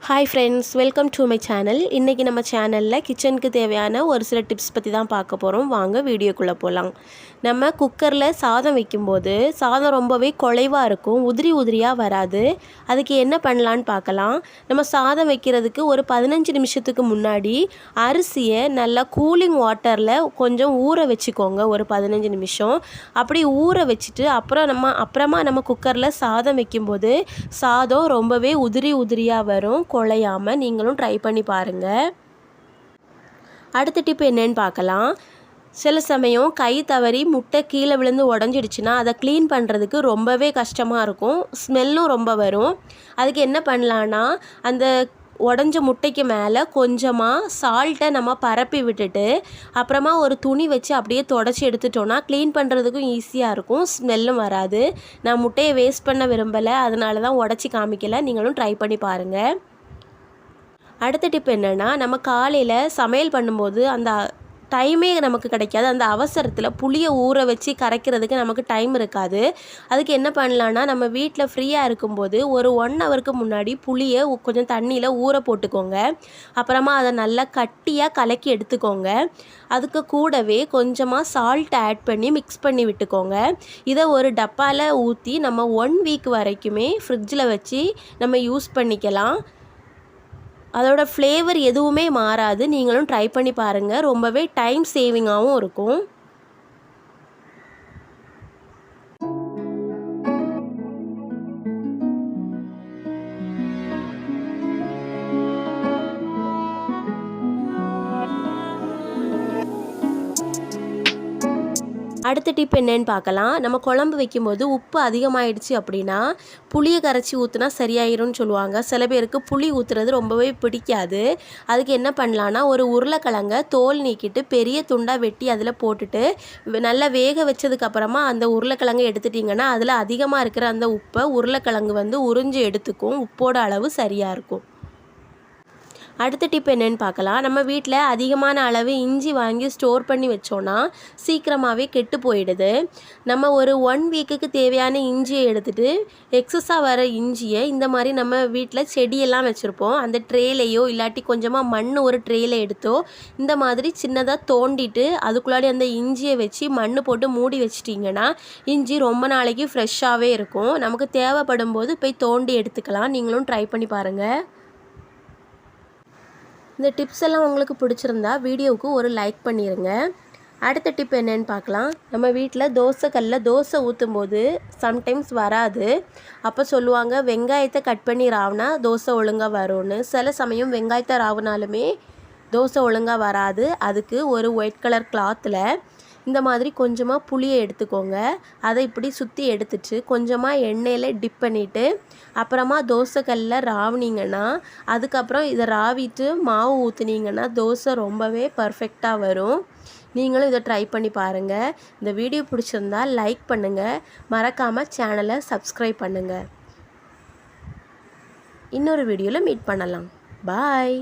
Hi friends, welcome to my channel. இன்றைக்கி நம்ம சேனலில் கிச்சனுக்கு தேவையான ஒரு சில டிப்ஸ் பற்றி தான் பார்க்க போகிறோம். வாங்க வீடியோக்குள்ளே போகலாம். நம்ம குக்கரில் சாதம் வைக்கும்போது சாதம் ரொம்பவே குழைவாக இருக்கும், உதிரி உதிரியாக வராது. அதுக்கு என்ன பண்ணலான்னு பார்க்கலாம். நம்ம சாதம் வைக்கிறதுக்கு ஒரு 15 நிமிஷத்துக்கு முன்னாடி அரிசியை நல்லா கூலிங் வாட்டரில் கொஞ்சம் ஊற வச்சுக்கோங்க. ஒரு 15 நிமிஷம் அப்படி ஊற வச்சுட்டு அப்புறமா நம்ம குக்கரில் சாதம் வைக்கும்போது சாதம் ரொம்பவே உதிரி உதிரியாக வரும், குழையாமல். நீங்களும் ட்ரை பண்ணி பாருங்கள். அடுத்த டிப் என்னன்னு பார்க்கலாம். சில சமயம் கை தவறி முட்டை கீழே விழுந்து உடஞ்சிடுச்சுன்னா அதை க்ளீன் பண்ணுறதுக்கு ரொம்பவே கஷ்டமாக இருக்கும், ஸ்மெல்லும் ரொம்ப வரும். அதுக்கு என்ன பண்ணலான்னா, அந்த உடஞ்ச முட்டைக்கு மேலே கொஞ்சமாக சால்ட்டை நம்ம பரப்பி விட்டுட்டு அப்புறமா ஒரு துணி வச்சு அப்படியே தொடச்சி எடுத்துட்டோன்னா க்ளீன் பண்ணுறதுக்கும் ஈஸியாக இருக்கும், ஸ்மெல்லும் வராது. நான் முட்டையை வேஸ்ட் பண்ண விரும்பலை, அதனால தான் உடச்சி காமிக்கலை. நீங்களும் ட்ரை பண்ணி பாருங்கள். அடுத்த டிப் என்னென்னா, நம்ம காலையில் சமையல் பண்ணும்போது அந்த டைமே நமக்கு கிடைக்காது. அந்த அவசரத்தில் புளியை ஊற வச்சு கரைக்கிறதுக்கு நமக்கு டைம் இருக்காது. அதுக்கு என்ன பண்ணலான்னா, நம்ம வீட்டில் ஃப்ரீயாக இருக்கும்போது ஒரு 1 ஹவருக்கு முன்னாடி புளியை கொஞ்சம் தண்ணியில் ஊற போட்டுக்கோங்க. அப்புறமா அதை நல்லா கட்டியாக கலக்கி எடுத்துக்கோங்க. அதுக்கு கூடவே கொஞ்சமாக சால்ட் ஆட் பண்ணி மிக்ஸ் பண்ணி விட்டுக்கோங்க. இதை ஒரு டப்பாவில் ஊற்றி நம்ம 1 வீக் வரைக்குமே ஃப்ரிட்ஜில் வச்சு நம்ம யூஸ் பண்ணிக்கலாம். அதோட ஃப்ளேவர் எதுவுமே மாறாது. நீங்களும் ட்ரை பண்ணி பாருங்கள். ரொம்பவே டைம் சேவிங்காகவும் இருக்கும். அடுத்த டிப் என்னன்னு பார்க்கலாம். நம்ம குழம்பு வைக்கும்போது உப்பு அதிகமாகிடுச்சு அப்படின்னா புளியை கரைச்சி ஊற்றுனா சரியாயிரும்னு சொல்லுவாங்க. சில பேருக்கு புளி ஊற்றுறது ரொம்பவே பிடிக்காது. அதுக்கு என்ன பண்ணலான்னா, ஒரு உருளைக்கிழங்கை தோல் நீக்கிட்டு பெரிய துண்டாக வெட்டி அதில் போட்டுட்டு நல்லா வேக வச்சதுக்கப்புறமா அந்த உருளைக்கிழங்கை எடுத்துட்டிங்கன்னா அதில் அதிகமாக இருக்கிற அந்த உப்பை உருளைக்கிழங்கு உறிஞ்சி எடுத்துக்கும். உப்போட அளவு சரியாக இருக்கும். அடுத்த டிப் என்னென்னு பார்க்கலாம். நம்ம வீட்டில் அதிகமான அளவு இஞ்சி வாங்கி ஸ்டோர் பண்ணி வச்சோன்னா சீக்கிரமாகவே கெட்டு போயிடுது. நம்ம ஒரு 1 வீக்குக்கு தேவையான இஞ்சியை எடுத்துகிட்டு எக்ஸஸாக வர இஞ்சியை இந்த மாதிரி நம்ம வீட்டில் செடியெல்லாம் வச்சுருப்போம், அந்த ட்ரேலையோ இல்லாட்டி கொஞ்சமாக மண் ஒரு ட்ரேயில் எடுத்தோ இந்த மாதிரி சின்னதாக தோண்டிட்டு அதுக்குள்ளாடி அந்த இஞ்சியை வச்சு மண் போட்டு மூடி வச்சிட்டிங்கன்னா இஞ்சி ரொம்ப நாளைக்கு ஃப்ரெஷ்ஷாகவே இருக்கும். நமக்கு தேவைப்படும் போது போய் தோண்டி எடுத்துக்கலாம். நீங்களும் ட்ரை பண்ணி பாருங்கள். இந்த டிப்ஸ் எல்லாம் உங்களுக்கு பிடிச்சிருந்தா வீடியோவுக்கு ஒரு லைக் பண்ணிடுங்க. அடுத்த டிப் என்னன்னு பார்க்கலாம். நம்ம வீட்டில் தோசைக்கல்லில் தோசை ஊற்றும்போது சம்டைம்ஸ் வராது. அப்போ சொல்லுவாங்க, வெங்காயத்தை கட் பண்ணி ராவுனா தோசை ஒழுங்காக வரும்னு. சில சமயம் வெங்காயத்தை ராவுனாலுமே தோசை ஒழுங்காக வராது. அதுக்கு ஒரு ஒயிட் கலர் கிளாத்தில் இந்த மாதிரி கொஞ்சமாக புளியை எடுத்துக்கோங்க. அதை இப்படி சுற்றி எடுத்துட்டு கொஞ்சமாக எண்ணெயில் டிப் பண்ணிவிட்டு அப்புறமா தோசைக்கல்லில் ராவுனீங்கன்னா அதுக்கப்புறம் இதை ராவிட்டு மாவு ஊற்றுனீங்கன்னா தோசை ரொம்பவே பர்ஃபெக்டாக வரும். நீங்களும் இதை ட்ரை பண்ணி பாருங்கள். இந்த வீடியோ பிடிச்சிருந்தா லைக் பண்ணுங்கள், மறக்காமல் சேனலை சப்ஸ்கிரைப் பண்ணுங்கள். இன்னொரு வீடியோவில் மீட் பண்ணலாம். பாய்.